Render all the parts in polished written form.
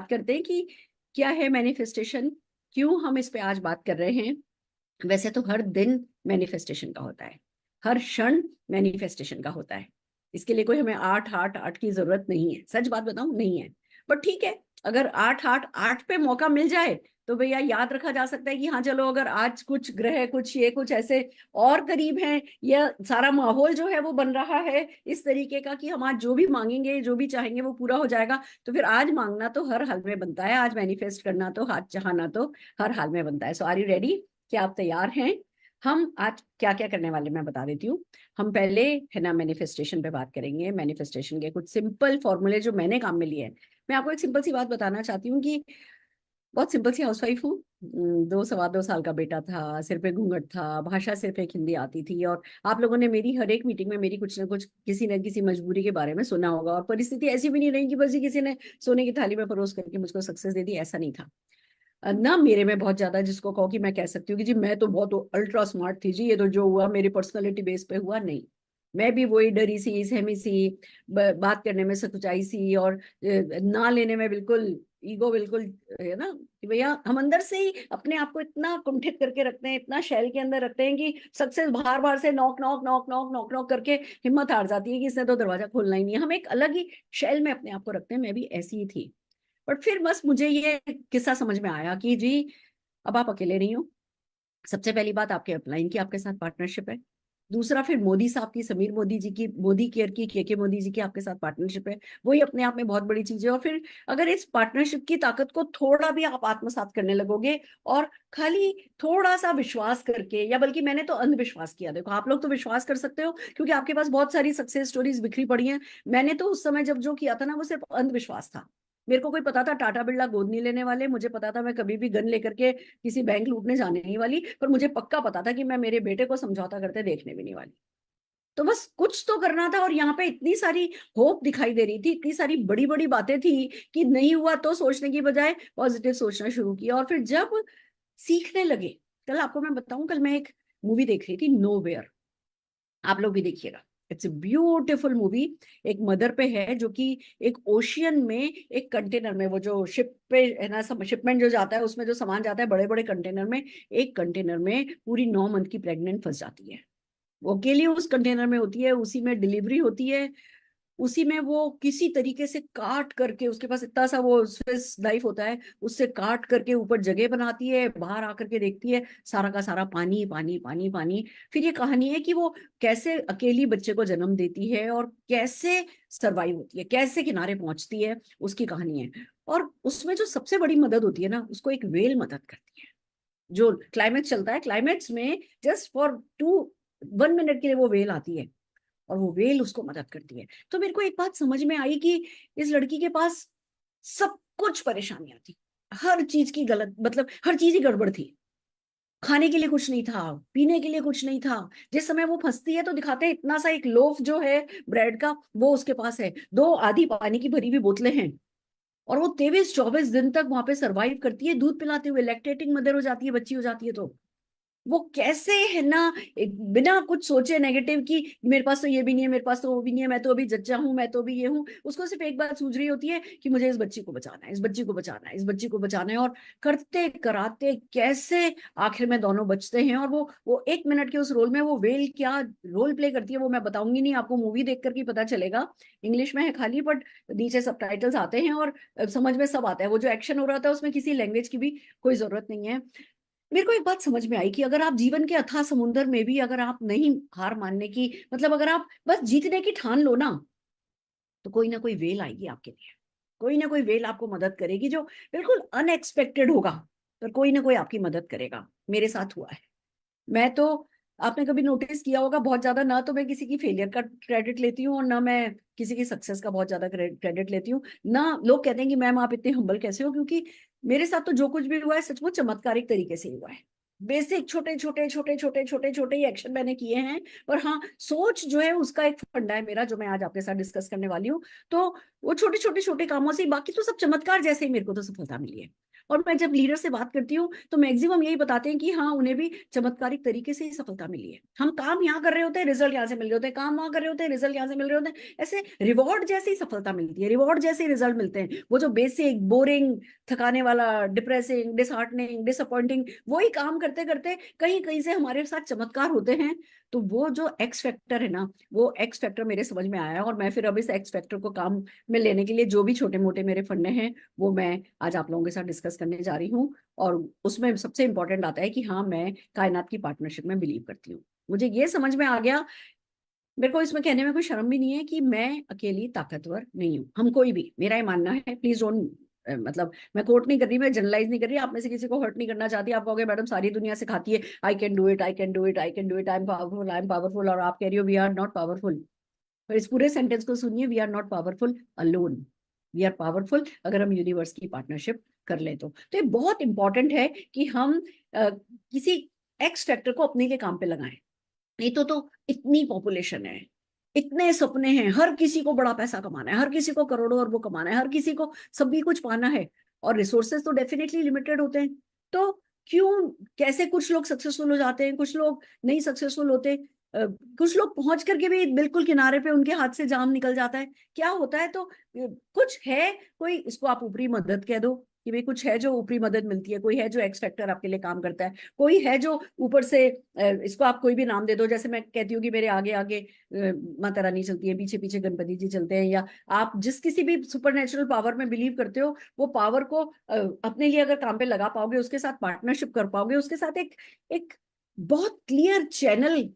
करते हैं कि क्या है मैनिफेस्टेशन, क्यों हम इस पे आज बात कर रहे हैं। वैसे तो हर दिन मैनिफेस्टेशन का होता है, हर क्षण मैनिफेस्टेशन का होता है। इसके लिए कोई हमें आठ आठ आठ की जरूरत नहीं है, सच बात बताऊं, नहीं है। बट ठीक है, अगर आठ आठ आठ पे मौका मिल जाए तो भैया याद रखा जा सकता है कि हाँ चलो, अगर आज कुछ ग्रह कुछ ये कुछ ऐसे और करीब हैं, या सारा माहौल जो है वो बन रहा है इस तरीके का कि हम आज जो भी मांगेंगे जो भी चाहेंगे वो पूरा हो जाएगा, तो फिर आज मांगना तो हर हाल में बनता है, आज मैनिफेस्ट करना तो, हाथ चाहना तो हर हाल में बनता है। सो आर यू रेडी? क्या आप तैयार हैं? हम आज क्या क्या करने वाले मैं बता देती हूँ। हम पहले है ना मैनिफेस्टेशन पे बात करेंगे, मैनिफेस्टेशन के कुछ सिंपल फॉर्मूले जो मैंने काम में लिए हैं। मैं आपको एक सिंपल सी बात बताना चाहती हूँ कि बहुत सिंपल सी हाउसवाइफ हूँ। 2 सवा 2 साल का बेटा था, सिर पे घूंघट था, भाषा सिर्फ एक हिंदी आती थी, और आप लोगों ने मेरी हर एक मीटिंग में मेरी कुछ ना कुछ किसी न किसी मजबूरी के बारे में सुना होगा, और परिस्थिति ऐसी भी नहीं रही कि बस ही किसी ने सोने की थाली में परोस करके मुझको सक्सेस दे दी, ऐसा नहीं था। ना मेरे में बहुत ज्यादा जिसको कहो कि मैं कह सकती हूँ कि जी मैं तो बहुत अल्ट्रा स्मार्ट थी जी, ये तो जो हुआ मेरी पर्सनालिटी बेस पे हुआ, नहीं। मैं भी वही डरी सी सहमी सी, बात करने में सकुचाई सी, और ना लेने में बिल्कुल ईगो, बिल्कुल है ना कि भैया हम अंदर से ही अपने आप को इतना कुंठित करके रखते हैं, इतना शैल के अंदर रखते हैं कि सक्सेस बाहर बाहर से knock knock knock knock knock knock करके हिम्मत हार जाती है कि इसने तो दरवाजा खोलना ही नहीं है। हम एक अलग ही शैल में अपने आप को रखते हैं, मैं भी ऐसी ही थी। बट फिर बस मुझे ये किस्सा समझ में आया कि जी अब आप अकेले नहीं हो। सबसे पहली बात, आपके अपलाइन की आपके साथ पार्टनरशिप है। दूसरा, फिर मोदी साहब की, समीर मोदी जी की, मोदी केयर की, के मोदी जी की आपके साथ पार्टनरशिप है। वही अपने आप में बहुत बड़ी चीज है। और फिर अगर इस पार्टनरशिप की ताकत को थोड़ा भी आप आत्मसात करने लगोगे, और खाली थोड़ा सा विश्वास करके, या बल्कि मैंने तो अंधविश्वास किया, देखो आप लोग तो विश्वास कर सकते हो क्योंकि आपके पास बहुत सारी सक्सेस स्टोरीज बिखरी पड़ी हैं। मैंने तो उस समय जब जो किया था ना वो सिर्फ अंधविश्वास था। मेरे को कोई पता था टाटा बिरला गोद नहीं लेने वाले, मुझे पता था मैं कभी भी गन लेकर के किसी बैंक लूटने जाने नहीं वाली, पर मुझे पक्का पता था कि मैं मेरे बेटे को समझौता करते देखने भी नहीं वाली। तो बस कुछ तो करना था, और यहाँ पे इतनी सारी होप दिखाई दे रही थी, इतनी सारी बड़ी बड़ी बातें थी कि नहीं हुआ तो सोचने की बजाय पॉजिटिव सोचना शुरू किया। और फिर जब सीखने लगे, कल आपको मैं बताऊं, कल मैं एक मूवी देख रही थी, नोवेयर। आप लोग भी देखिएगा, इट्स ए ब्यूटिफुल मूवी। एक मदर पे है जो कि एक ओशियन में एक कंटेनर में, वो जो शिप पे है ना, शिपमेंट जो जाता है उसमें जो सामान जाता है बड़े बड़े कंटेनर में, एक कंटेनर में पूरी 9 मंथ की प्रेग्नेंट फंस जाती है। वो अकेली उस कंटेनर में होती है, उसी में डिलीवरी होती है, उसी में वो किसी तरीके से काट करके, उसके पास इतना सा वो स्विस नाइफ होता है, उससे काट करके ऊपर जगह बनाती है, बाहर आकर के देखती है, सारा का सारा पानी पानी पानी पानी। फिर ये कहानी है कि वो कैसे अकेली बच्चे को जन्म देती है और कैसे सरवाइव होती है, कैसे किनारे पहुंचती है, उसकी कहानी है। और उसमें जो सबसे बड़ी मदद होती है ना, उसको एक वेल मदद करती है। जो क्लाइमेक्स चलता है, क्लाइमेक्स में जस्ट फॉर 1 मिनट के लिए वो वेल आती है, और वो वेल उसको मदद करती है। तो मेरे को एक बात समझ में आई कि इस लड़की के पास सब कुछ परेशानियां थी, हर चीज की गलत, मतलब हर चीज ही गड़बड़ थी। खाने के लिए कुछ नहीं था, पीने के लिए कुछ नहीं था। जिस समय वो फंसती है तो दिखाते हैं इतना सा एक लोफ जो है ब्रेड का, वो उसके पास है, दो आधी पानी की भरी हुई बोतलें हैं, और वो 23-24 दिन तक वहां पे सरवाइव करती है दूध पिलाते हुए, लैक्टेटिंग मदर हो जाती है, बच्ची हो जाती है। तो वो कैसे है ना, एक बिना कुछ सोचे नेगेटिव की मेरे पास तो ये भी नहीं है, मेरे पास तो वो भी नहीं है, मैं तो अभी जच्चा हूं, मैं तो अभी ये हूं, उसको सिर्फ एक बात सूझ रही होती है कि मुझे इस बच्ची को बचाना है, इस बच्ची को बचाना है, इस बच्ची को बचाना है। और करते कराते कैसे आखिर में दोनों बचते हैं। और वो 1 मिनट के उस रोल में वो वेल क्या रोल प्ले करती है वो मैं बताऊंगी नहीं, आपको मूवी देख करके पता चलेगा। इंग्लिश में है खाली, बट नीचे सबटाइटल्स आते हैं और समझ में सब आता है। वो जो एक्शन हो रहा था उसमें किसी लैंग्वेज की भी कोई जरूरत नहीं है। मेरे को एक बात समझ में आई कि अगर आप जीवन के अथाह समुंदर में भी अगर आप नहीं हार मानने की, मतलब अगर आप बस जीतने की ठान लो ना, तो कोई ना कोई वेल आएगी आपके लिए, कोई ना कोई वेल आपको मदद करेगी जो बिल्कुल अनएक्सपेक्टेड होगा, पर कोई ना कोई आपकी मदद करेगा। मेरे साथ हुआ है। मैं तो, आपने कभी नोटिस किया होगा, बहुत ज्यादा ना तो मैं किसी की फेलियर का क्रेडिट लेती हूँ, और ना मैं किसी की सक्सेस का बहुत ज्यादा क्रेडिट लेती हूँ। ना लोग कहते हैं कि मैम आप इतने हम्बल कैसे हो, क्योंकि मेरे साथ तो जो कुछ भी हुआ है सचमुच चमत्कारिक तरीके से ही हुआ है। बेसिक छोटे छोटे छोटे छोटे छोटे छोटे ही एक्शन मैंने किए हैं, पर हाँ सोच जो है उसका एक फंडा है मेरा, जो मैं आज आपके साथ डिस्कस करने वाली हूँ। तो वो छोटे छोटे छोटे कामों से ही, बाकी तो सब चमत्कार जैसे ही मेरे को तो सफलता मिली है। और मैं जब लीडर से बात करती हूँ तो मैक्सिमम यही बताते हैं कि हाँ उन्हें भी चमत्कारिक तरीके से ही सफलता मिली है। हम काम यहाँ कर रहे होते हैं, रिजल्ट यहाँ से मिल रहे होते हैं, काम वहां कर रहे होते हैं, रिजल्ट यहाँ से मिल रहे होते हैं। ऐसे रिवॉर्ड जैसी सफलता मिलती है, रिवॉर्ड जैसे रिजल्ट मिलते हैं। वो जो बेसिक बोरिंग, थकाने वाला, डिप्रेसिंग, डिसहार्टनिंग, डिसअपॉइंटिंग, वही काम करते करते कहीं कहीं से हमारे साथ चमत्कार होते हैं। तो वो जो एक्स फैक्टर है ना, वो एक्स फैक्टर मेरे समझ में आया, और मैं फिर अब इस एक्स फैक्टर को काम में लेने के लिए जो भी छोटे मोटे मेरे फंडे हैं वो मैं आज आप लोगों के साथ डिस्कस करने जा रही हूँ। और उसमें सबसे इंपॉर्टेंट आता है कि हाँ मैं कायनात की पार्टनरशिप में बिलीव करती हूँ। मुझे ये समझ में आ गया, मेरे को इसमें कहने में कोई शर्म भी नहीं है कि मैं अकेली ताकतवर नहीं हूँ। हम कोई भी, मेरा ये मानना है, प्लीज डोंट, मतलब मैं कोट नहीं कर रही, मैं जनरलाइज नहीं कर रही, आप में से किसी को हर्ट नहीं करना चाहती। आप कहोगे मैडम सारी दुनिया सिखाती है I can do it, I can do it, I can do it, I am powerful, I am powerful, और आप कह रही हो वी आर नॉट पावरफुल। पर इस पूरे सेंटेंस को सुनिए, we are not powerful alone, we are powerful अगर हम यूनिवर्स की पार्टनरशिप कर ले तो ये बहुत इंपॉर्टेंट है कि हम किसी एक्स फैक्टर को अपने लिए काम पे लगाएं। नहीं तो इतनी पॉपुलेशन है, इतने सपने हैं, हर किसी को बड़ा पैसा कमाना है, हर किसी को करोड़ों अरबों कमाना है, हर किसी को सभी कुछ पाना है, और रिसोर्सेज तो डेफिनेटली लिमिटेड होते हैं। तो क्यों, कैसे कुछ लोग सक्सेसफुल हो जाते हैं, कुछ लोग नहीं सक्सेसफुल होते, कुछ लोग पहुंच करके भी बिल्कुल किनारे पे उनके हाथ से जाम निकल जाता है, क्या होता है? तो कुछ है, कोई इसको आप ऊपरी मदद कह दो कि भाई कुछ है जो ऊपरी मदद मिलती है, कोई है जो एक्स फैक्टर आपके लिए काम करता है, कोई है जो ऊपर से, इसको आप कोई भी नाम दे दो, जैसे मैं कहती हूँ कि मेरे आगे आगे माता रानी चलती है, पीछे पीछे गणपति जी चलते हैं, या आप जिस किसी भी सुपर नेचुरल पावर में बिलीव करते हो, वो पावर को अपने लिए अगर काम पे लगा पाओगे, उसके साथ पार्टनरशिप कर पाओगे, उसके साथ एक एक बहुत क्लियर चैनल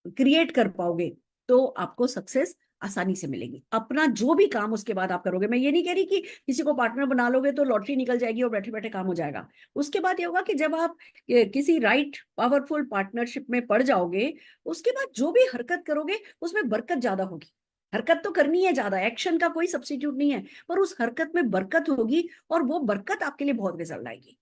क्रिएट कर पाओगे, तो आपको सक्सेस आसानी से मिलेगी। अपना जो भी काम उसके बाद आप करोगे, मैं ये नहीं कह रही कि किसी को पार्टनर बना लोगे तो लॉटरी निकल जाएगी और बैठे बैठे काम हो जाएगा। उसके बाद ये होगा कि जब आप किसी राइट पावरफुल पार्टनरशिप में पड़ जाओगे, उसके बाद जो भी हरकत करोगे उसमें बरकत ज्यादा होगी। हरकत तो करनी है ज्यादा, एक्शन का कोई सब्स्टिट्यूट नहीं है, पर उस हरकत में बरकत होगी, और वो बरकत आपके लिए बहुत रिजल्ट आएगी।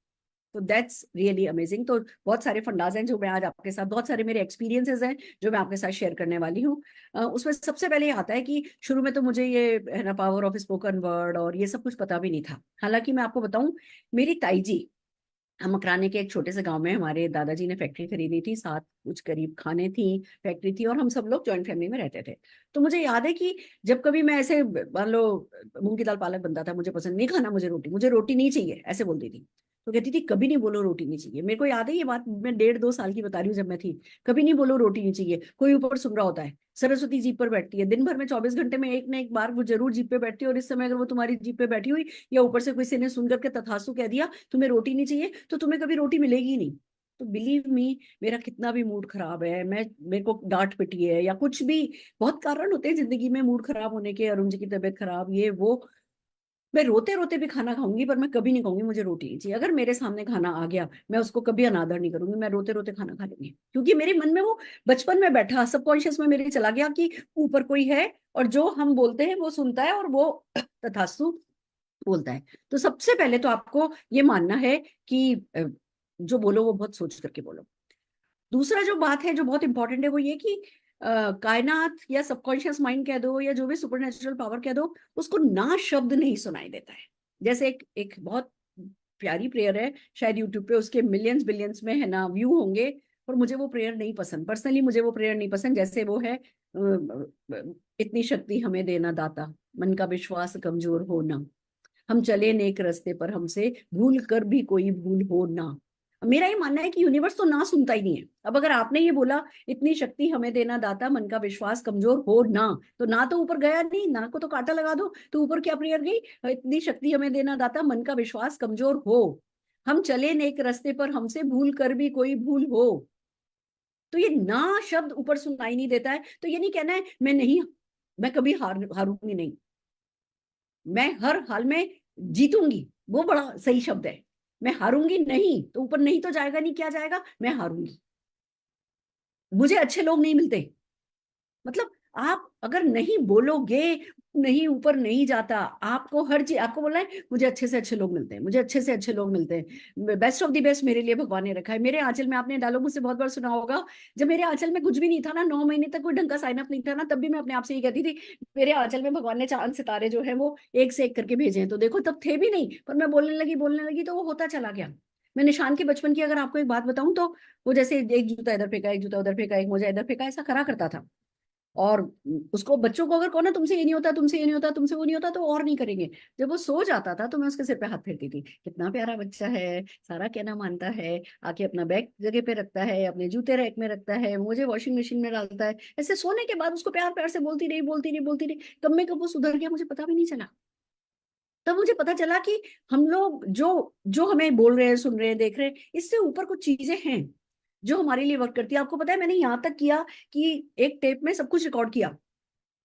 तो दैट्स रियली अमेजिंग। तो बहुत सारे फंडाज हैं जो मैं आज आपके साथ, बहुत सारे मेरे एक्सपीरियंसेस हैं जो मैं आपके साथ शेयर करने वाली हूँ। उसमें सबसे पहले ये आता है कि शुरू में तो मुझे ये है ना पावर ऑफ स्पोकन वर्ड और ये सब कुछ पता भी नहीं था। हालांकि मैं आपको बताऊं, मेरी ताई जी, हम मकराने के एक छोटे से गांव में हमारे दादाजी ने फैक्ट्री खरीदी थी, साथ कुछ करीब खाने थी, फैक्ट्री थी, और हम सब लोग जॉइंट फैमिली में रहते थे। तो मुझे याद है कि जब कभी मैं ऐसे, मान लो मूंग की दाल पालक बनता था, मुझे पसंद नहीं खाना, मुझे रोटी नहीं चाहिए, ऐसे बोलती थी। तो कहती थी कभी नहीं बोलो रोटी नहीं चाहिए। मेरे को याद है ये बात, मैं 1.5-2 साल की बता रही हूँ जब मैं थी। कभी नहीं बोलो रोटी नहीं चाहिए, कोई ऊपर सुन रहा होता है। सरस्वती जीप पर बैठती है, दिन भर में 24 घंटे में एक ना एक बार वो जरूर जीप पे बैठती है, और इस समय अगर वो तुम्हारी जीप पे बैठी हुई, या ऊपर से किसी ने सुन करके तथास्तु कह दिया तुम्हें रोटी नहीं चाहिए, तो तुम्हें कभी रोटी मिलेगी ही नहीं। तो बिलीव मी, मेरा कितना भी मूड खराब है, मेरे को डांट पिटी है या कुछ भी, बहुत कारण होते हैं जिंदगी में मूड खराब होने के, अरुण जी की तबीयत खराब, ये वो, मैं रोते रोते भी खाना खाऊंगी, पर मैं कभी नहीं कहूंगी मुझे रोटी नहीं चाहिए। अगर मेरे सामने खाना आ गया, मैं उसको कभी अनादर नहीं करूंगी, मैं रोते रोते खाना खा लूंगी, क्योंकि मेरे मन में वो बचपन में बैठा सबकॉन्शियस में मेरे चला गया कि ऊपर कोई है, और जो हम बोलते हैं वो सुनता है, और वो तथास्तु बोलता है। तो सबसे पहले तो आपको ये मानना है कि जो बोलो वो बहुत सोच करके बोलो। दूसरा जो बात है जो बहुत इंपॉर्टेंट है वो ये कि कायनात या सबकॉन्शियस माइंड कह दो या जो भी सुपरनेचुरल पावर कह दो, उसको ना शब्द नहीं सुनाई देता है। जैसे एक बहुत प्यारी प्रेयर है, शायद यूट्यूब पे उसके मिलियंस बिलियंस में है ना व्यू होंगे, और मुझे वो प्रेयर नहीं पसंद, पर्सनली मुझे वो प्रेयर नहीं पसंद। जैसे वो है इतनी शक्ति हमें देना दाता, मन का विश्वास कमजोर हो ना, हम चले नेक रास्ते पर हमसे भूल कर भी कोई भूल हो ना। मेरा ये मानना है कि यूनिवर्स तो ना सुनता ही नहीं है। अब अगर आपने ये बोला इतनी शक्ति हमें देना दाता, मन का विश्वास कमजोर हो ना, तो ना तो ऊपर गया नहीं, ना को तो कांटा लगा दो, तो ऊपर क्या प्रेयर गई? इतनी शक्ति हमें देना दाता, मन का विश्वास कमजोर हो, हम चले नेक रास्ते पर हमसे भूल कर भी कोई भूल हो। तो ये ना शब्द ऊपर सुनाई नहीं देता है, तो ये नहीं कहना है मैं नहीं, मैं कभी हारूंगी नहीं, मैं हर हाल में जीतूंगी, वो बड़ा सही शब्द है। मैं हारूंगी नहीं, तो ऊपर नहीं तो जाएगा नहीं, क्या जाएगा? मैं हारूंगी। मुझे अच्छे लोग नहीं मिलते, मतलब आप अगर नहीं बोलोगे, नहीं ऊपर नहीं जाता। आपको हर चीज, आपको बोलना है मुझे अच्छे से अच्छे लोग मिलते हैं, मुझे अच्छे से अच्छे लोग मिलते हैं, बेस्ट ऑफ द बेस्ट मेरे लिए भगवान ने रखा है। मेरे आंचल में, आपने डायलॉग मुझसे बहुत बार सुना होगा, जब मेरे आंचल में कुछ भी नहीं था ना, 9 महीने तक कोई ढंग का साइन अप नहीं था ना, तब भी मैं अपने आप से ये कहती थी मेरे आंचल में भगवान ने चांद सितारे जो है वो एक से एक करके भेजे हैं। तो देखो तब थे भी नहीं, पर मैं बोलने लगी तो वो होता चला गया। मैं निशान के बचपन की अगर आपको एक बात बताऊं तो वो जैसे एक जूता इधर फेंका, एक जूता उधर फेंका, एक मोजा इधर फेंका, ऐसा करा करता था। और उसको, बच्चों को अगर कहो ना तुमसे ये नहीं होता, तुमसे ये नहीं होता, तुमसे वो नहीं होता, तो और नहीं करेंगे। जब वो सो जाता था तो मैं उसके सिर पे हाथ फेरती थी, कितना प्यारा बच्चा है, सारा कहना मानता है, आके अपना बैग जगह पे रखता है, अपने जूते रैक में रखता है, मुझे वॉशिंग मशीन में डालता है। ऐसे सोने के बाद उसको प्यार प्यार से बोलती रही, बोलती रही, बोलती रही। कब में कब वो सुधर गया मुझे पता भी नहीं चला। तब मुझे पता चला कि हम लोग जो जो हमें बोल रहे हैं, सुन रहे हैं, देख रहे हैं, इससे ऊपर कुछ चीजें हैं जो हमारे लिए वर्क करती है। आपको पता है मैंने यहाँ तक किया कि एक टेप में सब कुछ रिकॉर्ड किया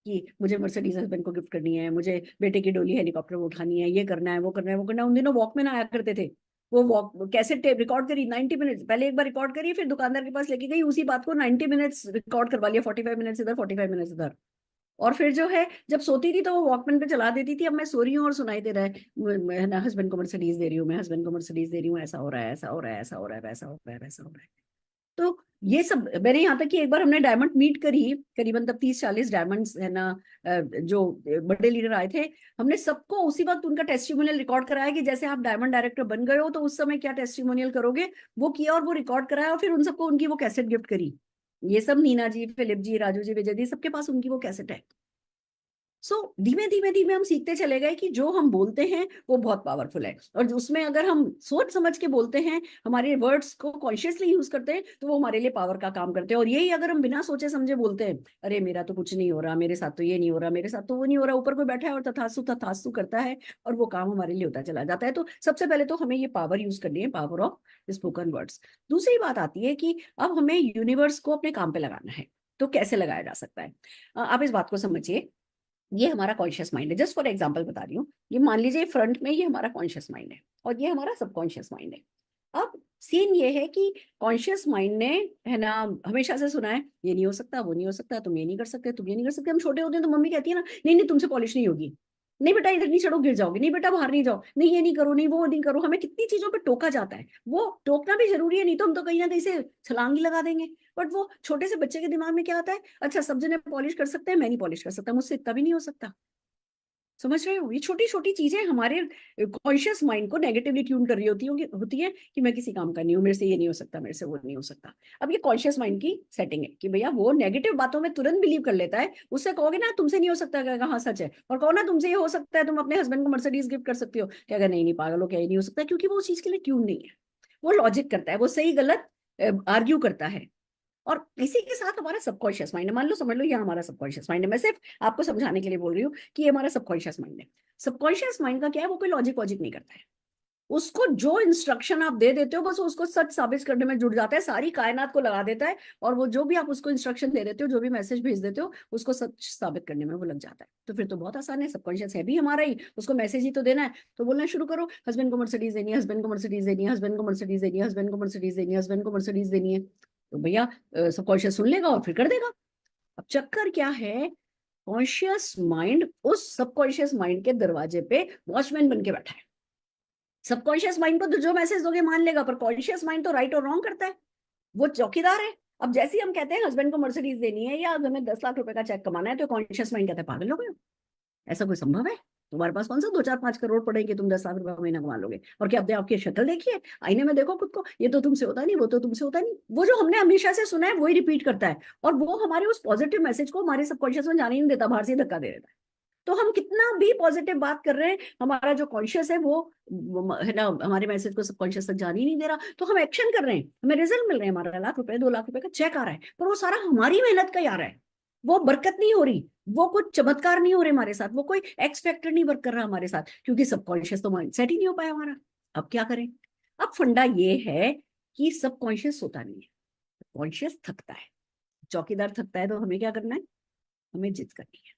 कि मुझे मर्सिडीज हस्बैंड को गिफ्ट करनी है, मुझे बेटे की डोली हेलीकॉप्टर में उठानी है, ये करना है, वो करना है, वो करना है। उन दिनों वॉकमैन आया करते थे, वो वॉक कैसेट टेप रिकॉर्ड करी 90 मिनट्स, पहले एक बार रिकॉर्ड करी, फिर दुकानदार के पास लेके गई, उसी बात को 90 मिनट्स रिकॉर्ड करवा लिया, 45 मिनट्स इधर, 45 मिनट्स इधर। और फिर जो है जब सोती थी तो वो वॉकमैन पे चला देती थी, अब मैं सो रही हूँ और सुनाई दे रहा है, मैं ना हस्बैंड को मर्सिडीज दे रही हूँ, मैं हस्बैंड को मर्सिडीज दे रही हूँ, ऐसा हो रहा है, ऐसा हो रहा है, ऐसा हो रहा है, वैसा हो रहा है, वैसा हो रहा है। तो ये सब मैंने, यहाँ तक कि एक बार हमने डायमंड मीट करी, करीबन तब 30-40 डायमंड्स है ना, जो बड़े लीडर आए थे, हमने सबको उसी वक्त उनका टेस्टिमोनियल रिकॉर्ड कराया कि जैसे आप डायमंड डायरेक्टर बन गए हो तो उस समय क्या टेस्टिमोनियल करोगे, वो किया और वो रिकॉर्ड कराया, और फिर उन सबको उनकी वो कैसेट गिफ्ट करी। ये सब नीना जी, फिलिप जी, राजू जी, विजय जी, सबके पास उनकी वो कैसेट है। सो धीमे धीमे धीमे हम सीखते चले गए कि जो हम बोलते हैं वो बहुत पावरफुल है, और उसमें अगर हम सोच समझ के बोलते हैं, हमारे वर्ड्स को कॉन्शियसली यूज करते हैं, तो वो हमारे लिए पावर का काम करते हैं। और यही अगर हम बिना सोचे समझे बोलते हैं, अरे मेरा तो कुछ नहीं हो रहा, मेरे साथ तो ये नहीं हो रहा, मेरे साथ तो वो नहीं हो रहा, ऊपर कोई बैठा है और तथास्तु तथास्तु करता है, और वो काम हमारे लिए होता चला जाता है। तो सबसे पहले तो हमें ये पावर यूज करनी है, पावर ऑफ स्पोकन वर्ड्स। दूसरी बात आती है कि अब हमें यूनिवर्स को अपने काम पे लगाना है, तो कैसे लगाया जा सकता है। आप इस बात को समझिए, ये हमारा कॉन्शियस माइंड है, जस्ट फॉर एग्जांपल बता रही हूँ। ये मान लीजिए फ्रंट में ये हमारा कॉन्शियस माइंड है, और ये हमारा सबकॉन्शियस माइंड है। अब सीन ये है कि कॉन्शियस माइंड ने, है ना, हमेशा से सुना है ये नहीं हो सकता, वो नहीं हो सकता, तुम ये नहीं कर सकते, तुम ये नहीं कर सकते। हम छोटे होते हैं तो मम्मी कहती है ना, नहीं नहीं तुमसे पॉलिश नहीं होगी, नहीं बेटा इधर नहीं चढ़ो गिर जाओगे, नहीं बेटा बाहर नहीं जाओ, नहीं ये नहीं करो, नहीं वो नहीं करो। हमें कितनी चीजों पे टोका जाता है, वो टोकना भी जरूरी है, नहीं तो हम तो कहीं ना कहीं से छलांग ही लगा देंगे। बट वो छोटे से बच्चे के दिमाग में क्या आता है, अच्छा सब जने पॉलिश कर सकते हैं, मैं नहीं पॉलिश कर सकता, मुझसे इतना भी नहीं हो सकता। समझ रहे हो, ये छोटी छोटी चीजें हमारे कॉन्शियस माइंड को नेगेटिवली ट्यून कर रही होती है कि मैं किसी काम का नहीं हूँ, मेरे से ये नहीं हो सकता, मेरे से वो नहीं हो सकता। अब ये कॉन्शियस माइंड की सेटिंग है कि भैया वो नेगेटिव बातों में तुरंत बिलीव कर लेता है। उससे कहोगे ना तुमसे नहीं हो सकता, कहेगा हाँ सच है, और कहो ना तुमसे ये हो सकता है, तुम अपने हस्बैंड को मर्सिडीज गिफ्ट कर सकती हो, कहेगा नहीं नहीं पागल हो क्या, ये नहीं हो सकता, क्योंकि वो उस चीज के लिए ट्यून नहीं है। वो लॉजिक करता है, वो सही गलत आर्ग्यू करता है। और इसी के साथ हमारा सबकॉन्शियस माइंड है, मान लो समझ लो ये हमारा सबकॉन्शियस माइंड है, मैं सिर्फ आपको समझाने के लिए बोल रही हूँ कि ये हमारा सबकॉन्शियस माइंड है। सबकॉन्शियस माइंड का क्या है, वो कोई लॉजिक वॉजिक नहीं करता है। उसको जो इंस्ट्रक्शन आप दे देते हो बस उसको सच साबित करने में जुट जाता है, सारी कायनात को लगा देता है, और वो जो भी आप उसको इंस्ट्रक्शन दे देते हो, जो भी मैसेज भेज देते हो, उसको सच साबित करने में वो लग जाता है। तो फिर तो बहुत आसान है, सबकॉन्शियस है भी हमारा ही, उसको मैसेज ही तो देना है। तो बोलना शुरू करो, हस्बैंड को मर्सिडीज देनी है, हस्बैंड को मर्सिडीज देनी है, हस्बैंड को मर्सिडीज देनी है, हस्बैंड को मर्सिडीज देनी है, हस्बैंड को मर्सिडीज देनी है। तो भैया सबकॉन्शियस सुन लेगा और फिर कर देगा। अब चक्कर क्या है, कॉन्शियस माइंड उस सबकॉन्शियस माइंड के दरवाजे पे वॉचमैन बन के बैठा है। सबकॉन्शियस माइंड को तो जो मैसेज दोगे मान लेगा, पर कॉन्शियस माइंड तो राइट और रॉन्ग करता है, वो चौकीदार है। अब जैसे ही हम कहते हैं हस्बैंड को मर्सिडीज देनी है या हमें 10 लाख रुपए का चेक कमाना है, तो कॉन्शियस माइंड कहता है पागल हो गए हो, ऐसा कोई संभव है, तुम्हारे पास कौन सा 2-4-5 करोड़ पड़ेंगे, तुम 10 लाख रुपए महीना कमा लोगे। और क्या अपने आपकी शक्ल देखिए, आईने में देखो खुद को, ये तो तुमसे होता नहीं, वो तो तुमसे होता नहीं। वो जो हमने हमेशा से सुना है वही रिपीट करता है, और वो हमारे उस पॉजिटिव मैसेज को हमारे सबकॉन्शियस में जाने ही नहीं देता, बाहर से धक्का दे देता है। तो हम कितना भी पॉजिटिव बात कर रहे हैं, हमारा जो कॉन्शियस है वो है ना, हमारे मैसेज को सबकॉन्शियस तक जाने ही नहीं दे रहा। तो हम एक्शन कर रहे हैं, हमें रिजल्ट मिल रहे हैं, हमारा 1 लाख रुपए 2 लाख रुपए का चेक आ रहा है, पर वो सारा हमारी मेहनत का ही आ रहा है। वो बरकत नहीं हो रही, वो कुछ चमत्कार नहीं हो रहे हमारे साथ, वो कोई एक्स फैक्टर नहीं वर्क कर रहा हमारे साथ, क्योंकि सबकॉन्शियस तो माइंड सेट ही नहीं हो पाया हमारा। अब क्या करें। अब फंडा ये है कि सबकॉन्शियस होता नहीं है, कॉन्शियस थकता है। चौकीदार थकता है तो हमें क्या करना है, हमें जिद करनी है।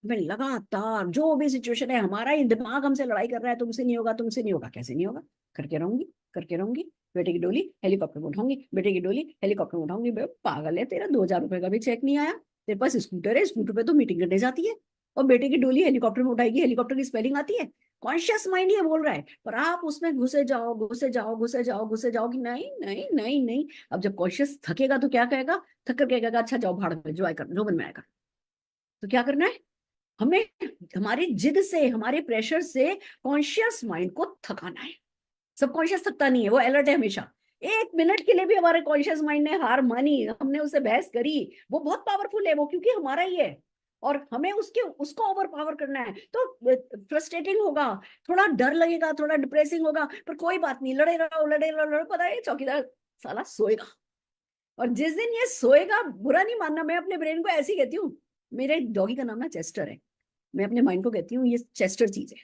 हमें लगातार जो भी सिचुएशन है, हमारा ही दिमाग हमसे लड़ाई कर रहा है, तुमसे नहीं होगा, तुमसे नहीं होगा, कैसे नहीं होगा, करके रहूंगी, करके रहूंगी। बेटे की डोली हेलीकॉप्टर में उठाऊंगी, बेटे की डोली हेलीकॉप्टर में उठाऊंगी। पागल है, तेरा 2,000 रुपए का भी चेक नहीं आया, तेरे पास स्कूटर है, स्कूटर पे तो मीटिंग करने जाती है। और बेटे की डोली हेलीकॉप्टर में उठाएगी, हेलीकॉप्टर की स्पेलिंग आती है, कॉन्शियस माइंड ये बोल रहा है, पर आप उसमें घुसे जाओ घुसे जाओ घुसे जाओ घुसे जाओ कि नहीं नहीं नहीं नहीं। अब जब कॉन्शियस थकेगा तो क्या कहेगा, थक कर कहेगा अच्छा जाओ भाड़ में, जो आए कर, जो मन में आएगा। तो क्या करना है हमें, हमारी जिद से, हमारे प्रेशर से कॉन्शियस माइंड को थकाना है। सबकॉन्शियस थकता नहीं है, वो अलर्ट है हमेशा। 1 मिनट के लिए भी हमारे कॉन्शियस माइंड ने हार मानी, हमने उससे बहस करी, वो बहुत पावरफुल है वो, क्योंकि हमारा ही है, और हमें उसके उसको ओवर पावर करना है, तो फ्रस्ट्रेटिंग होगा, थोड़ा डर लगेगा, थोड़ा डिप्रेसिंग होगा, पर कोई बात नहीं, लड़ेगा लड़ेगा लड़ेगा, पता है चौकीदार साला सोएगा। और जिस दिन ये सोएगा, बुरा नहीं मानना, मैं अपने ब्रेन को ऐसी कहती हूँ, मेरे डॉगी का नाम ना चेस्टर है, मैं अपने माइंड को कहती हूँ ये चेस्टर चीज है,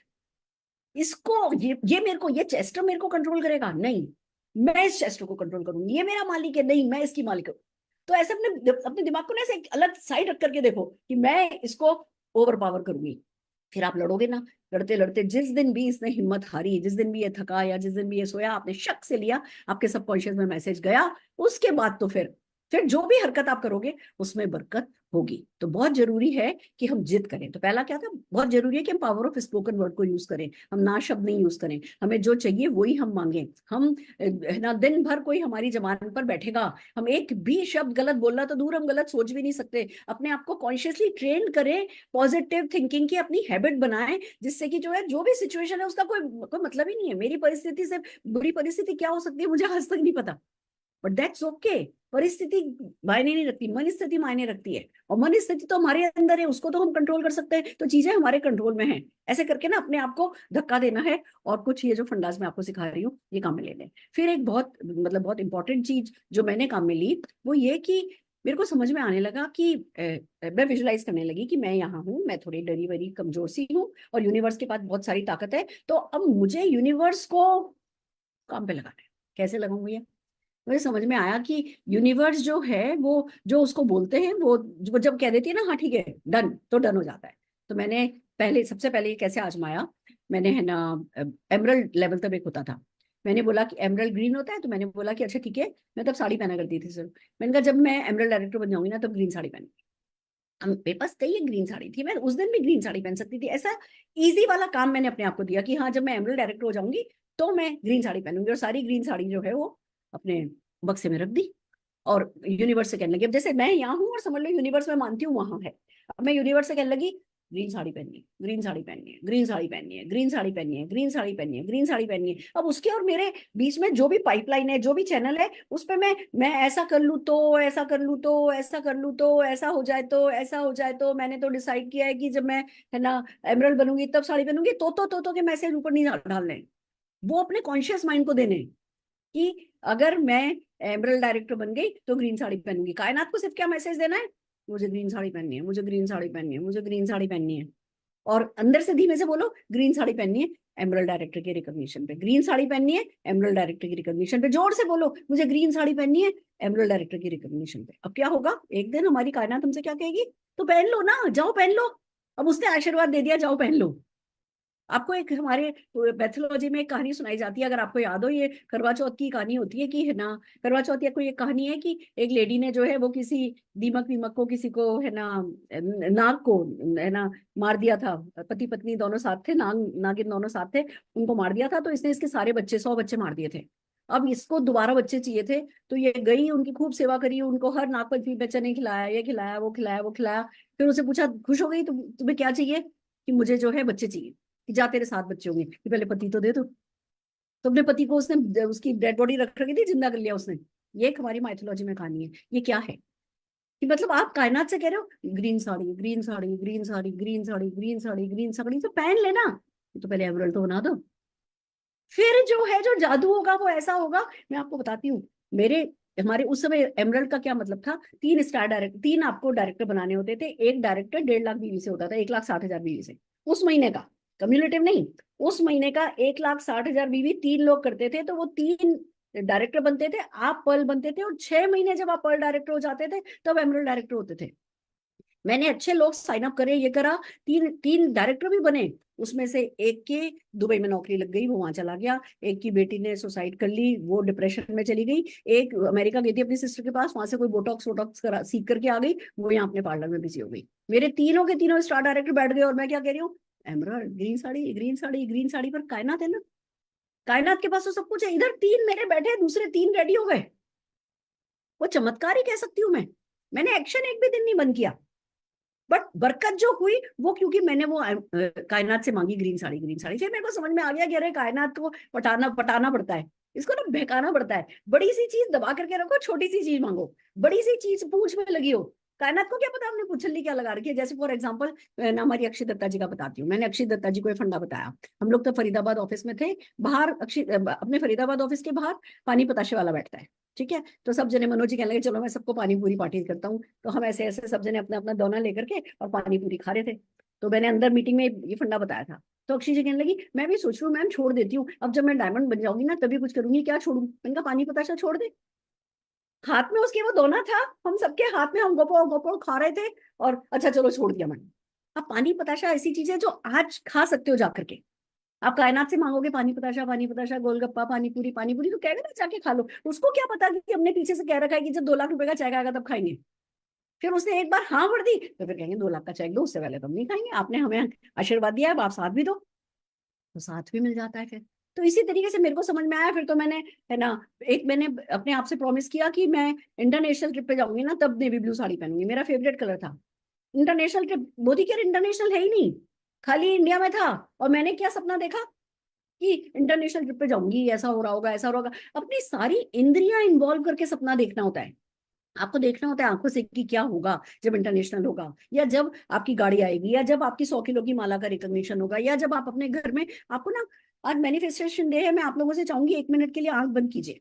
इसको ये मेरे को, ये चेस्टर मेरे को कंट्रोल करेगा नहीं, मैं इस चेस्टर को कंट्रोल करूंगी, ये मेरा मालिक है नहीं, मैं इसकी मालिक हूँ। तो ऐसे अपने अपने दिमाग को ना ऐसे एक अलग साइड रख करके देखो कि मैं इसको ओवर पावर करूंगी, फिर आप लड़ोगे ना। लड़ते लड़ते जिस दिन भी इसने हिम्मत हारी, जिस दिन भी ये थका, या जिस दिन भी ये सोया, आपने शक से लिया, आपके सबकॉन्शियस में मैसेज गया, उसके बाद तो फिर जो भी हरकत आप करोगे उसमें बरकत होगी। तो बहुत जरूरी है कि हम जिद करें। तो पहला क्या था, बहुत जरूरी है कि हम पावर ऑफ स्पोकन वर्ड को यूज करें, हम ना शब्द नहीं यूज करें, हमें जो चाहिए वही हम मांगे। हम है ना, दिन भर कोई हमारी जबान पर बैठेगा, हम एक भी शब्द गलत बोलना तो दूर, हम गलत सोच भी नहीं सकते। अपने आप को कॉन्शियसली ट्रेन करें, पॉजिटिव थिंकिंग की अपनी हैबिट बनाएं, जिससे कि जो है, जो भी सिचुएशन है उसका कोई कोई मतलब ही नहीं है, मेरी परिस्थिति से बुरी परिस्थिति क्या हो सकती है मुझे आज तक नहीं पता, बट दैट्स ओके। परिस्थिति मायने नहीं रखती, मन स्थिति मायने रखती है, और मन स्थिति तो हमारे अंदर है, उसको तो हम कंट्रोल कर सकते हैं, तो चीजें हमारे कंट्रोल में हैं। ऐसे करके ना अपने आप को धक्का देना है, और कुछ ये जो फंडास मैं आपको सिखा रही हूँ ये काम में ले लें। फिर एक बहुत मतलब बहुत इंपॉर्टेंट चीज जो मैंने काम में ली, वो ये कि मेरे को समझ में आने लगा कि मैं विजुलाइज करने लगी कि मैं यहाँ हूँ, मैं थोड़ी डरी वरी कमजोर सी हूँ, और यूनिवर्स के पास बहुत सारी ताकत है, तो अब मुझे यूनिवर्स को काम पे लगाना है। कैसे लगाऊंगी ये, मुझे समझ में आया कि यूनिवर्स जो है, वो जो उसको बोलते हैं, वो जब कह देती है ना हाँ ठीक है डन, तो डन हो जाता है। तो मैंने पहले, सबसे पहले ये कैसे आजमाया, मैंने है ना, एमरल्ड लेवल तक एक होता था, मैंने बोला कि एमरल्ड ग्रीन होता है, तो मैंने बोला कि अच्छा ठीक है, मैं तब साड़ी पहना करती थी सर, मैंने कहा जब मैं एमरल्ड डायरेक्टर बन जाऊंगी ना तब ग्रीन साड़ी पहनूंगी। मेरे पास कई एक ग्रीन साड़ी थी, मैं उस दिन भी ग्रीन साड़ी पहन सकती थी, ऐसा इजी वाला काम मैंने अपने आप को दिया कि हाँ जब मैं एमरल्ड डायरेक्टर हो जाऊंगी तो मैं ग्रीन साड़ी पहनूंगी, और सारी ग्रीन साड़ी जो है वो अपने बक्से में रख दी। और यूनिवर्स से कहने लगी, अब जैसे मैं यहाँ हूँ और समझ लो यूनिवर्स में मानती हूँ वहां है, अब मैं यूनिवर्स से कहने लगी ग्रीन साड़ी पहननी है, ग्रीन साड़ी पहननी है, ग्रीन साड़ी पहननी है, ग्रीन साड़ी पहननी है, ग्रीन साड़ी पहननी है, ग्रीन साड़ी पहननी है। अब उसके और मेरे बीच में जो भी पाइपलाइन है, जो भी चैनल है, उस पे मैं ऐसा कर लूँ तो, ऐसा कर लूँ तो, ऐसा कर लूँ तो, ऐसा हो जाए तो, ऐसा हो जाए तो, मैंने तो डिसाइड किया है कि जब मैं है ना एमरल्ड बनूंगी तब साड़ी पहनूंगी, तो के मैसेज ऊपर नहीं डालने, वो अपने कॉन्शियस माइंड को देने कि अगर मैं एमरल्ड डायरेक्टर बन गई तो ग्रीन साड़ी पहनूंगी। कायनात को सिर्फ क्या मैसेज देना है, मुझे ग्रीन साड़ी पहननी है, मुझे ग्रीन साड़ी पहननी है, मुझे ग्रीन साड़ी पहननी है। और अंदर से धीमे से बोलो ग्रीन साड़ी पहननी है एमरल्ड डायरेक्टर के रिकॉग्निशन पे, ग्रीन साड़ी पहननी है एमरल्ड डायरेक्टर की रिकॉग्निशन पे, जोर से बोलो मुझे ग्रीन साड़ी पहननी है एमरल्ड डायरेक्टर की रिकॉग्निशन पे। अब क्या होगा, एक दिन हमारी कायनात हमसे क्या कहेगी, तो पहन लो ना, जाओ पहन लो। अब उसने आशीर्वाद दे दिया, जाओ पहन लो। आपको एक हमारे पैथोलॉजी में एक कहानी सुनाई जाती है, अगर आपको याद हो, ये करवा चौथ की कहानी होती है कि है ना, करवा चौथ या कोई एक कहानी है कि एक लेडी ने जो है वो किसी दीमक वीमक को, किसी को है ना, नाग को है ना मार दिया था, पति पत्नी दोनों साथ थे, नागिन दोनों साथ थे, उनको मार दिया था, तो इसने इसके सारे बच्चे 100 बच्चे मार दिए थे। अब इसको दोबारा बच्चे चाहिए थे, तो ये गई, उनकी खूब सेवा करी, उनको हर नागपंचमी बच्चे ने खिलाया, ये खिलाया वो खिलाया वो खिलाया, फिर उसे पूछा, खुश हो गई, तुम्हें क्या चाहिए, कि मुझे जो है बच्चे चाहिए, कि जा तेरे 7 बच्चे होंगे, कि पहले पति तो दे दो। तो अपने पति को उसने, उसकी डेड बॉडी रख रखी थी, जिंदा कर लिया उसने। ये एक हमारी माइथोलॉजी में कहानी है। ये क्या है कि मतलब आप कायनात से कह रहे हो green sari green sari green sari green sari green sari green sari, तो पहन लेना, तो पहले एमरल्ड तो बना दो, फिर जो है जो जादू होगा वो ऐसा होगा। मैं आपको बताती हूँ, मेरे हमारे उस समय एमरल्ड का क्या मतलब था, 3 स्टार डायरेक्टर, 3 आपको डायरेक्टर बनाने होते थे, एक डायरेक्टर 1.5 लाख बीवी से होता था, 1,60,000 बीवी से, उस महीने का, कम्युलेटिव नहीं, उस महीने का 1,60,000 बीवी 3 लोग करते थे, तो वो 3 डायरेक्टर बनते थे, आप पर्ल बनते थे, और 6 महीने जब आप पर्ल डायरेक्टर हो जाते थे तब एमरल्ड डायरेक्टर होते थे। मैंने अच्छे लोग साइन अप करे, ये करा, 3 3 डायरेक्टर भी बने, उसमें से एक की दुबई में नौकरी लग गई, वो वहां चला गया, एक की बेटी ने सुसाइड कर ली, वो डिप्रेशन में चली गई, एक अमेरिका गई थी अपनी सिस्टर के पास, वहां से कोई बोटॉक्स वोटॉक्स सीख करके आ गई, वो यहाँ अपने पार्लर में बिजी हो गई। मेरे तीनों के तीनों स्टार डायरेक्टर बैठ गए और मैं क्या कह रही हूँ, emerald green sari, green sari, green sari, पर कायनात है ना, कायनात के पास तो सब कुछ है, इधर तीन मेरे बैठे, दूसरे तीन रेडी हो गए। वो चमत्कार ही कह सकती हूँ मैं। मैंने एक्शन एक भी दिन नहीं बंद किया, बट बरकत जो हुई वो क्योंकि मैंने वो कायनात से मांगी ग्रीन साड़ी, ग्रीन साड़ी। फिर मेरे को समझ में आ गया कि अरे कायनात को पटाना पटाना पड़ता है, इसको ना बहकाना पड़ता है। बड़ी सी चीज दबा करके रखो, छोटी सी चीज मांगो, बड़ी सी चीज पूंछ में लगी हो। कायनात को क्या पता हमने पुछली क्या लगा रखी है। जैसे फॉर एग्जाम्पल ना, हमारी अक्षय दत्ता जी का बताती हूँ। मैंने अक्षय दत्ता जी को ये फंडा बताया। हम लोग तो फरीदाबाद ऑफिस में थे, बाहर अक्षय अपने फरीदाबाद ऑफिस के बाहर पानी पताशे वाला बैठता है, ठीक है। तो सब जने, मनोज जी कहने लगे चलो मैं सबको पानी पूरी पार्टी करता हूँ। तो हम ऐसे ऐसे सब जने अपना अपना दोना लेकर के और पानी पूरी खा रहे थे। तो मैंने अंदर मीटिंग में ये फंडा बताया था। तो अक्षय जी कहने लगी मैं भी सोच रही हूँ मैम छोड़ देती हूँ, अब जब मैं डायमंड बन जाऊंगी ना तभी कुछ करूंगी, क्या छोड़ू। मैंने कहा पानी पताशा छोड़ दे। हाथ में उसके वो दोना था, हम सबके हाथ में, हम गोपो गोपो खा रहे थे, और अच्छा चलो छोड़ दिया मैंने। अब पानी पताशा ऐसी चीज है जो आज खा सकते हो जाकर के। आप कायनात से मांगोगे पानी पताशा गोलगप्पा पानी पूरी तो कहेगा ना जाके खा लो। उसको क्या पता कि हमने पीछे से कह रखा है कि जब 2 लाख रुपए का चेक आएगा तब खाएंगे। फिर उसने एक बार हाँ भर दी तो फिर कहेंगे 2 लाख का चेक दो, उससे पहले तो हम नहीं खाएंगे, आपने हमें आशीर्वाद दिया है, आप साथ भी दो। तो साथ भी मिल जाता है फिर। तो इसी तरीके से मेरे को समझ में आया। फिर तो मैंने, है ना, एक मैंने अपने आप से प्रॉमिस किया कि मैं इंटरनेशनल ट्रिप पे जाऊंगी ना तब नेवी ब्लू साड़ी पहनूंगी, मेरा फेवरेट कलर था। International trip, Modi care international है ही नहीं, खाली इंडिया में था। और मैंने क्या सपना देखा कि इंटरनेशनल ट्रिप पे जाऊंगी, ऐसा हो रहा होगा, ऐसा हो रहा होगा। अपनी सारी इंद्रियां इन्वॉल्व करके सपना देखना होता है। आपको देखना होता है आंखों से कि क्या होगा जब इंटरनेशनल होगा, या जब आपकी गाड़ी आएगी, या जब आपकी 100 किलो की माला का रिकॉग्निशन होगा, या जब आप अपने घर में, आपको ना, आज मैनिफेस्टेशन डे है, मैं आप लोगों से चाहूंगी 1 मिनट के लिए आंख बंद कीजिए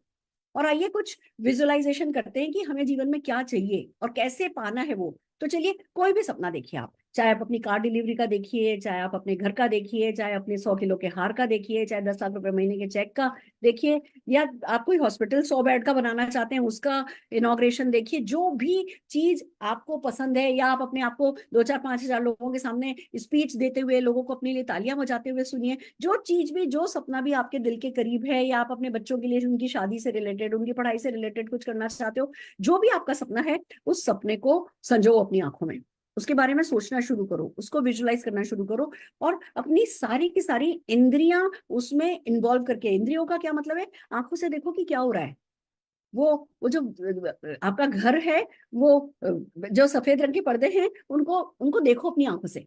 और आइए कुछ विजुअलाइजेशन करते हैं कि हमें जीवन में क्या चाहिए और कैसे पाना है वो। तो चलिए कोई भी सपना देखिए आप, चाहे आप अपनी कार डिलीवरी का देखिए, चाहे आप अपने घर का देखिए, चाहे अपने 100 किलो के हार का देखिए, चाहे 10 लाख रुपए महीने के चेक का देखिए, या आप कोई हॉस्पिटल 100 बेड का बनाना चाहते हैं उसका इनॉग्रेशन देखिए। जो भी चीज आपको पसंद है, या आप अपने आप को 2 4 5 हजार लोगों के सामने स्पीच देते हुए लोगों को अपने लिए तालियां बजाते हुए सुनिए। जो चीज भी, जो सपना भी आपके दिल के करीब है, या आप अपने बच्चों के लिए उनकी शादी से रिलेटेड, उनकी पढ़ाई से रिलेटेड कुछ करना चाहते हो, जो भी आपका सपना है, उस सपने को संजो अपनी आंखों में, उसके बारे में सोचना शुरू करो, उसको विजुलाइज करना शुरू करो, और अपनी सारी की सारी इंद्रियां उसमें इन्वॉल्व करके, इंद्रियों का क्या मतलब है, आंखों से देखो कि क्या हो रहा है। वो जो आपका घर है, वो जो सफेद रंग के पर्दे हैं, उनको उनको देखो अपनी आंखों से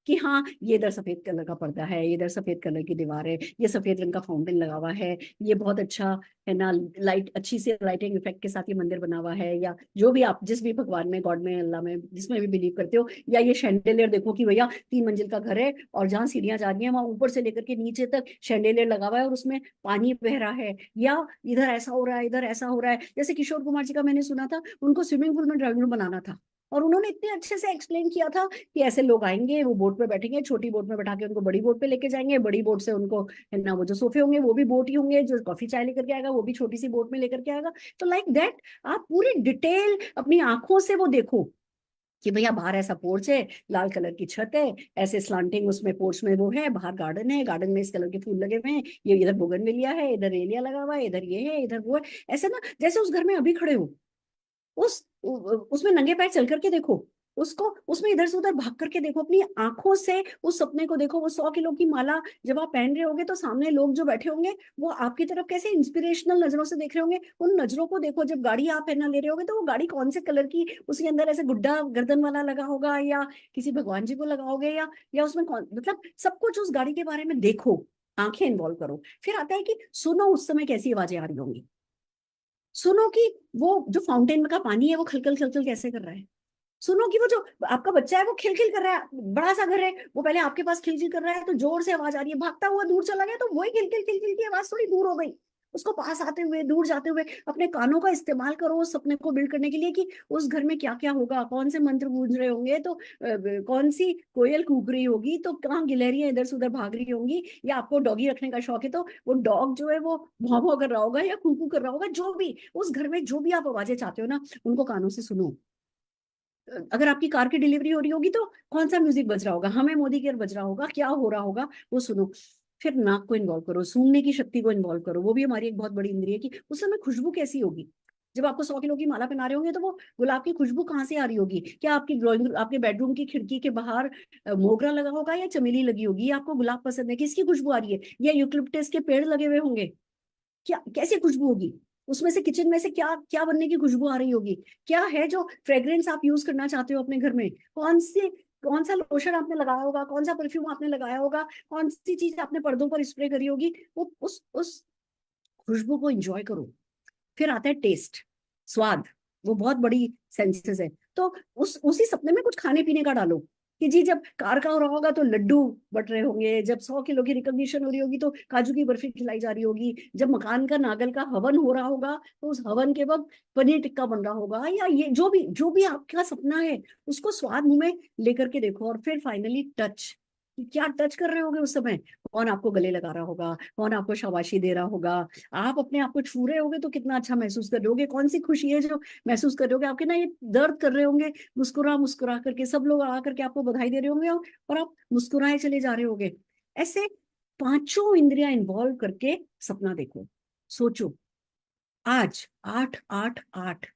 कि हाँ ये इधर सफेद कलर का पर्दा है, ये इधर सफेद कलर की दीवार है, ये सफेद रंग का फाउंटेन लगा हुआ है, ये बहुत अच्छा, है ना, लाइट, अच्छी से लाइटिंग इफेक्ट के साथ ये मंदिर बना हुआ है, या जो भी आप जिस भी भगवान में, गॉड में, अल्लाह में, जिसमें भी बिलीव करते हो। या ये शैंडेलियर देखो कि भैया 3 मंजिल का घर है और जहाँ सीढ़ियां जा रही हैं वहां ऊपर से लेकर के नीचे तक शैंडेलियर लगा हुआ है और उसमें पानी बह रहा है, या इधर ऐसा हो रहा है, इधर ऐसा हो रहा है। जैसे किशोर कुमार जी का मैंने सुना था, उनको स्विमिंग पूल में ड्राइंग रूम बनाना था, और उन्होंने इतने अच्छे से एक्सप्लेन किया था कि ऐसे लोग आएंगे, वो बोट पे बैठेंगे, छोटी बोट में बैठा के उनको बड़ी बोट पे लेके जाएंगे, बड़ी बोट से उनको, है ना, वो जो सोफे होंगे वो भी बोट ही होंगे, जो कॉफी चाय लेकर के आएगा वो भी छोटी सी बोट में लेकर के आएगा। तो लाइक दैट आप पूरी डिटेल अपनी आंखों से वो देखो कि भैया बाहर ऐसा पोर्च है, लाल कलर की छत है, ऐसे स्लांटिंग उसमें पोर्च में वो है, बाहर गार्डन है, गार्डन में इस कलर के फूल लगे हुए हैं, ये इधर बोगनविलिया है, इधर एलिया लगा हुआ है, इधर ये है, इधर वो है। ऐसे ना जैसे उस घर में अभी खड़े हो, उसमें नंगे पैर चल करके देखो उसको, उसमें इधर से उधर भाग करके देखो, अपनी आंखों से उस सपने को देखो। वो 100 किलो की माला जब आप पहन रहे होगे तो सामने लोग जो बैठे होंगे वो आपकी तरफ कैसे इंस्पिरेशनल नजरों से देख रहे होंगे, उन नजरों को देखो। जब गाड़ी आप पहना ले रहे होगे तो वो गाड़ी कौन से कलर की, उसके अंदर ऐसे गुड्डा गर्दन वाला लगा होगा, या किसी भगवान जी को लगाओगे, या उसमें कौन, मतलब सब कुछ उस गाड़ी के बारे में देखो, आंखें इन्वॉल्व करो। फिर आता है कि सुनो उस समय कैसी आवाजें आ रही होंगी, सुनो कि वो जो फाउंटेन का पानी है वो खलखल खलखल कैसे कर रहा है, सुनो कि वो जो आपका बच्चा है वो खिलखिल कर रहा है, बड़ा सा घर है, वो पहले आपके पास खिलखिल कर रहा है तो जोर से आवाज आ रही है, भागता हुआ दूर चला गया तो वही खिलखिल खिलखिल की आवाज थोड़ी दूर हो गई, उसको पास आते हुए, दूर जाते हुए अपने कानों का इस्तेमाल करो उस सपने को बिल्ड करने के लिए कि उस घर में क्या क्या होगा, कौन से मंत्र गूंज रहे होंगे, तो कौन सी कोयल कूक रही होगी, तो कहाँ गिलहरियां इधर से उधर भाग रही होंगी, या आपको डॉगी रखने का शौक है तो वो डॉग जो है वो भौं भौं कर रहा होगा या कूकू कर रहा होगा। जो भी उस घर में जो भी आप आवाजें चाहते हो ना, उनको कानों से सुनो। अगर आपकी कार की डिलीवरी हो रही होगी तो कौन सा म्यूजिक बज रहा होगा, हमें मोदी केयर बज रहा होगा, क्या हो रहा होगा वो सुनो। फिर नाक को इन्वॉल्व करो, सूंघने की शक्ति को इन्वॉल्व करो, वो भी हमारी एक बहुत बड़ी इंद्रिय है कि उस समय खुशबू कैसी होगी। जब आपको 100 किलो की माला पहना रहे होंगे तो वो गुलाब की खुशबू कहाँ से आ रही होगी, क्या आपकी ड्राइंग आपके बेडरूम की खिड़की के बाहर मोगरा लगा होगा या चमेली लगी होगी, या आपको गुलाब पसंद है, किसकी खुशबू आ रही है, या यूकलिप्टस के पेड़ लगे हुए होंगे, क्या कैसी खुशबू होगी, उसमें से किचन में से क्या क्या बनने की खुशबू आ रही होगी, क्या है जो फ्रेग्रेंस आप यूज करना चाहते हो अपने घर में, कौन सा लोशन आपने लगाया होगा, कौन सा परफ्यूम आपने लगाया होगा, कौन सी चीज आपने पर्दों पर स्प्रे करी होगी, वो उस खुशबू को एंजॉय करो। फिर आता है टेस्ट, स्वाद, वो बहुत बड़ी सेंसेस है। तो उसी सपने में कुछ खाने पीने का डालो कि जी जब कार का हो रहा होगा तो लड्डू बट रहे होंगे, जब 100 किलो की रिकॉग्निशन हो रही होगी तो काजू की बर्फी खिलाई जा रही होगी, जब मकान का नागल का हवन हो रहा होगा तो उस हवन के वक्त पनीर टिक्का बन रहा होगा, या ये जो भी आपका सपना है उसको स्वाद मुंह में लेकर के देखो। और फिर फाइनली टच, कि क्या टच कर रहे होगे उस समय, कौन आपको गले लगा रहा होगा, कौन आपको शाबाशी दे रहा होगा, आप अपने आप को छू रहे होगे तो कितना अच्छा महसूस कर रहे होगे, कौन सी खुशी है जो महसूस कर रहे होगे, आपके ना ये दर्द कर रहे होंगे, मुस्कुरा मुस्कुरा करके सब लोग आ करके आपको बधाई दे रहे होंगे और आप मुस्कुराए चले जा रहे होगे। ऐसे पांचों इंद्रियां इन्वॉल्व करके सपना देखो, सोचो। आज 8 8 8,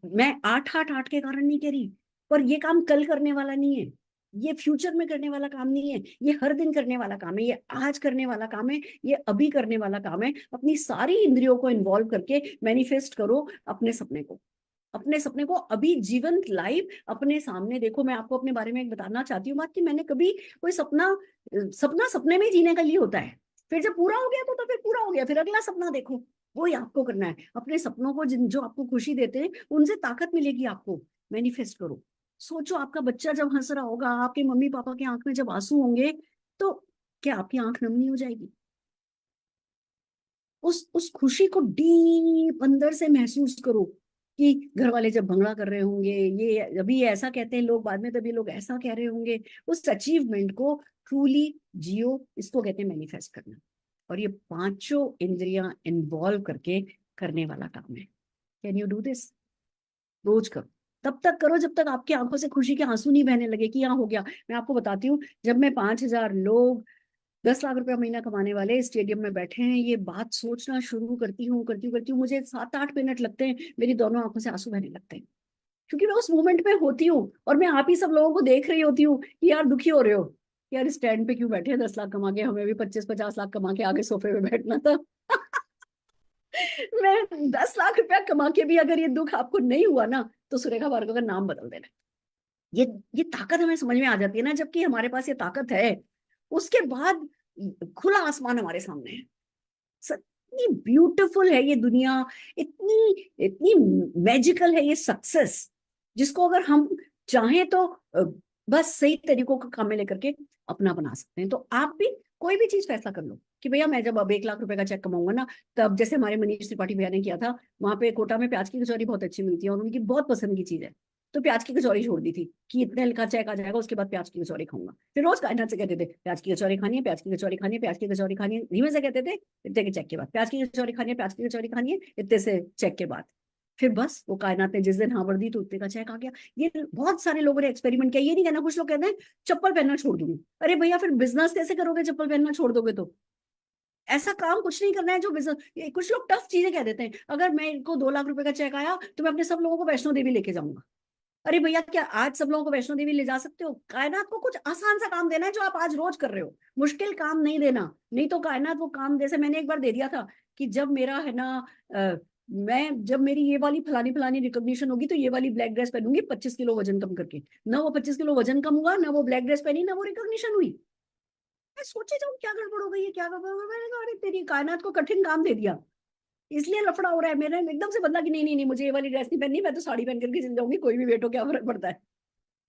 मैं 8 8 8 के कारण नहीं कह रही, पर ये काम कल करने वाला नहीं है, ये फ्यूचर में करने वाला काम नहीं है, ये हर दिन करने वाला काम है, ये आज करने वाला काम है, ये अभी करने वाला काम है। अपनी सारी इंद्रियों को इन्वॉल्व करके मैनिफेस्ट करो अपने सपने को, अपने सपने को अभी जीवंत लाइव अपने सामने देखो। मैं आपको अपने बारे में एक बताना चाहती हूँ बात, कि मैंने कभी कोई सपना सपना सपने में ही जीने का लिए होता है, फिर जब पूरा हो गया तो फिर पूरा हो गया, फिर अगला सपना देखो। वो ही आपको करना है, अपने सपनों को जिन जो आपको खुशी देते हैं उनसे ताकत मिलेगी आपको। मैनिफेस्ट करो, सोचो आपका बच्चा जब हंस रहा होगा, आपके मम्मी पापा की आंख में जब आंसू होंगे, तो क्या आपकी आंख नम नहीं हो जाएगी। उस खुशी को डीप अंदर से महसूस करो, कि घर वाले जब भंगड़ा कर रहे होंगे, ये अभी ये ऐसा कहते हैं लोग, बाद में तभी लोग ऐसा कह रहे होंगे, उस अचीवमेंट को ट्रूली जियो, इसको कहते हैं मैनिफेस्ट करना। और ये पांचों इंद्रियां इन्वॉल्व करके करने वाला काम है। Can you do this? रोज करो, तब तक करो जब तक आपकी आंखों से खुशी के आंसू नहीं बहने लगे कि यहाँ हो गया। मैं आपको बताती हूँ, जब मैं 5,000 लोग 10 लाख रुपया महीना कमाने वाले स्टेडियम में बैठे हैं, ये बात सोचना शुरू करती हूँ, मुझे 7 8 मिनट लगते हैं, मेरी दोनों आंखों से आंसू बहने लगते हैं, क्योंकि मैं उस मोमेंट में होती हूँ और मैं आप ही सब लोगों को देख रही होती हूँ कि यार दुखी हो रहे हो, यार स्टैंड पे क्यों बैठे हैं 10 लाख कमा के, हमें भी 25 50 लाख कमा के आगे सोफे पे बैठना था। मैं 10 लाख रुपया कमा के भी अगर ये दुख आपको नहीं हुआ ना, तो सुरेखा भार्गव का नाम बदल देना। ये ये ताकत हमें समझ में आ जाती है ना, जबकि हमारे पास ये ताकत है, उसके बाद खुला आसमान हमारे सामने है। इतनी ब्यूटीफुल है ये दुनिया, इतनी इतनी मैजिकल है ये सक्सेस, जिसको अगर हम चाहें तो बस सही तरीकों का काम में लेकर के अपना बना सकते हैं। तो आप भी कोई भी चीज फैसला कर लो कि भैया मैं जब अब 1 लाख रुपए का चेक कमाऊंगा ना, तब जैसे हमारे मनीष त्रिपाठी भैया ने किया था, वहां पे कोटा में प्याज की कचौरी बहुत अच्छी मिलती है और उनकी बहुत पसंद की चीज है, तो प्याज की कचौरी छोड़ दी थी कि इतने का चेक आ जाएगा उसके बाद प्याज की कचौरी खाऊंगा। फिर रोज कायनात से कहते थे प्याज की कचौरी खानी है, प्याज की कचौरी खानी है, प्याज की कचौरी खानी है, धीमे से कहते थे, इतने के चेक के बाद प्याज की कचौरी खानी है, प्याज की कचौरी खानी है, इतने से चेक के बाद। फिर बस वो कायनात ने जिस दिन हाँ भर दी तो उतने का चेक आ गया। ये बहुत सारे लोगों ने एक्सपेरिमेंट किया, ये नहीं कहना, कुछ लोग कहते हैं चप्पल पहनना छोड़ दूंगी, अरे भैया फिर बिजनेस कैसे करोगे चप्पल पहनना छोड़ दोगे तो? ऐसा काम कुछ नहीं करना है जो बिजनेस, कुछ लोग टफ चीजें कह देते हैं, अगर मेरे को 2 लाख रुपए का चेक आया तो मैं अपने सब लोगों को वैष्णो देवी लेके जाऊंगा। अरे भैया क्या आज सब लोगों को वैष्णो देवी ले जा सकते हो? कायनात को कुछ आसान सा काम देना है जो आप आज रोज कर रहे हो, मुश्किल काम नहीं देना, नहीं तो कायनात वो काम, जैसे मैंने एक बार दे दिया था कि जब मेरा है ना मैं जब मेरी ये वाली फलानी फलानी रिकॉग्निशन होगी तो ये वाली ब्लैक ड्रेस पहनूंगी 25 किलो वजन कम करके, ना वो 25 किलो वजन कम हुआ, ना वो ब्लैक ड्रेस पहनी, ना वो रिकॉग्निशन हुई। मैं सोचे जाऊँ क्या गड़बड़ हो गई है, क्या गड़बड़ हो गई, मैंने कहा अरे तेरी कायनात को कठिन काम दे दिया, इसलिए लफड़ा हो रहा है। मैंने एकदम से बदला कि नहीं नहीं नहीं, मुझे ये वाली ड्रेस नहीं पहननी, मैं तो साड़ी पहन करके चल जाऊंगी, कोई भी वेट हो क्या फर्क पड़ता है।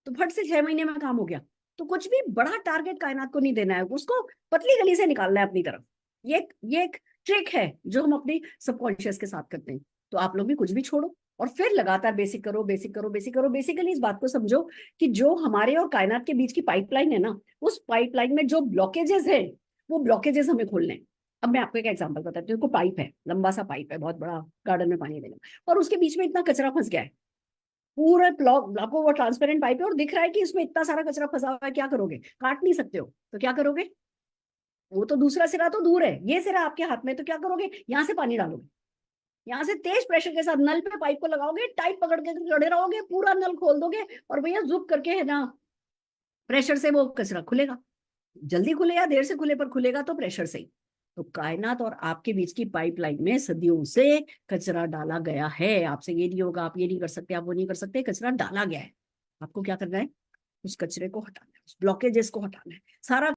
तो फट से 6 महीने में काम हो गया। तो कुछ भी बड़ा टारगेट कायनात को नहीं देना है, उसको पतली गली से निकालना है अपनी तरफ। ये एक ट्रिक है जो हम अपनी सबकॉन्शियस के साथ करते हैं। तो आप लोग भी कुछ भी छोड़ो और फिर लगातार बेसिक करो, बेसिक करो, बेसिक करो। बेसिकली इस बात को समझो कि जो हमारे और कायनात के बीच की पाइपलाइन है ना, उस पाइपलाइन में जो ब्लॉकेजेस है, वो ब्लॉकेजेस हमें खोलने हैं। अब मैं आपको एक एग्जांपल बताती हूँ, पाइप है, लंबा सा पाइप है, बहुत बड़ा, गार्डन में पानी देना, और उसके बीच में इतना कचरा फंस गया है। पूरे ब्लॉक आपको वो ट्रांसपेरेंट पाइप है और दिख रहा है कि इसमें इतना सारा कचरा फंसा हुआ है, क्या करोगे? काट नहीं सकते हो तो क्या करोगे? वो तो दूसरा सिरा तो दूर है, ये सिरा आपके हाथ में, तो क्या करोगे? यहाँ से पानी डालोगे, यहाँ से तेज प्रेशर के साथ नल पे पाइप को लगाओगे, टाइट पकड़ के खड़े रहोगे, पूरा नल खोल दोगे और भैया जुप करके है ना, प्रेशर से वो कचरा खुलेगा। जल्दी खुले या देर से खुले, पर खुलेगा तो प्रेशर से ही। तो कायनात और आपके बीच की पाइपलाइन में सदियों से कचरा डाला गया है। आपसे ये नहीं होगा, आप ये नहीं कर सकते, आप वो नहीं कर सकते, कचरा डाला गया है। आपको क्या करना है? उस कचरे को हटाना है, उस ब्लॉकेजेस को हटाना है। सारा